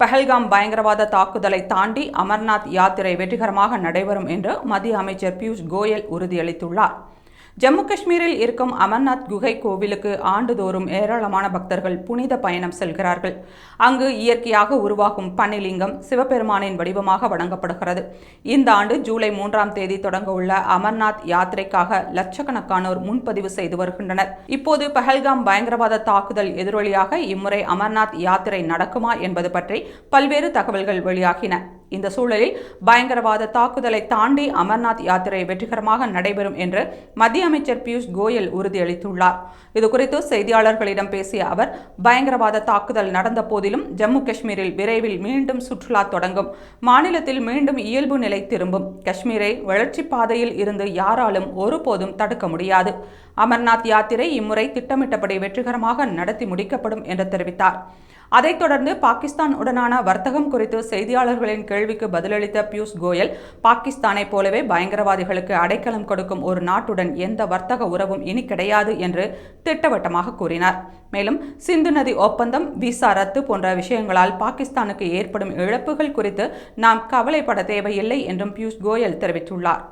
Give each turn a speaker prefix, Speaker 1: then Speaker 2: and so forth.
Speaker 1: பஹல்காம் பயங்கரவாத தாக்குதலை தாண்டி அமர்நாத் யாத்திரை வெற்றிகரமாக நடைபெறும் என்று மத்திய அமைச்சர் பியூஷ் கோயல் உறுதியளித்துள்ளார். ஜம்மு காஷ்மீரில் இருக்கும் அமர்நாத் குகை கோவிலுக்கு ஆண்டுதோறும் ஏராளமான பக்தர்கள் புனித பயணம் செல்கிறார்கள். அங்கு இயற்கையாக உருவாகும் பன்னிலிங்கம் சிவபெருமானின் வடிவமாக வணங்கப்படுகிறது. இந்த ஆண்டு ஜூலை 3ஆம் தேதி தொடங்க உள்ள அமர்நாத் யாத்திரைக்காக லட்சக்கணக்கானோர் முன்பதிவு செய்து வருகின்றனர். இப்போது பஹல்காம் பயங்கரவாத தாக்குதல் எதிரொலியாக இம்முறை அமர்நாத் யாத்திரை நடக்குமா என்பது பற்றி பல்வேறு தகவல்கள் வெளியாகின. இந்த சூழலில் பயங்கரவாத தாக்குதலை தாண்டி அமர்நாத் யாத்திரை வெற்றிகரமாக நடைபெறும் என்று மத்திய அமைச்சர் பியூஷ் கோயல் உறுதியளித்துள்ளார். இதுகுறித்து செய்தியாளர்களிடம் பேசிய அவர், பயங்கரவாத தாக்குதல் நடந்த போதிலும் ஜம்மு காஷ்மீரில் விரைவில் மீண்டும் சுற்றுலா தொடங்கும், மாநிலத்தில் மீண்டும் இயல்பு நிலை திரும்பும், காஷ்மீரை வளர்ச்சி பாதையில் இருந்து யாராலும் ஒருபோதும் தடுக்க முடியாது. அமர்நாத் யாத்திரை இம்முறை திட்டமிட்டபடி வெற்றிகரமாக நடத்தி முடிக்கப்படும் என்று தெரிவித்தார். அதைத் தொடர்ந்து பாகிஸ்தான் உடனான வர்த்தகம் குறித்து செய்தியாளர்களின் கேள்விக்கு பதிலளித்த பியூஷ் கோயல், பாகிஸ்தானை போலவே பயங்கரவாதிகளுக்கு அடைக்கலம் கொடுக்கும் ஒரு நாட்டுடன் எந்த வர்த்தக உறவும் இனி கிடையாது என்று திட்டவட்டமாக கூறினார். மேலும் சிந்து நதி ஒப்பந்தம், விசா ரத்து போன்ற விஷயங்களால் பாகிஸ்தானுக்கு ஏற்படும் இழப்புகள் குறித்து நாம் கவலைப்பட தேவையில்லை என்றும் பியூஷ் கோயல் தெரிவித்துள்ளார்.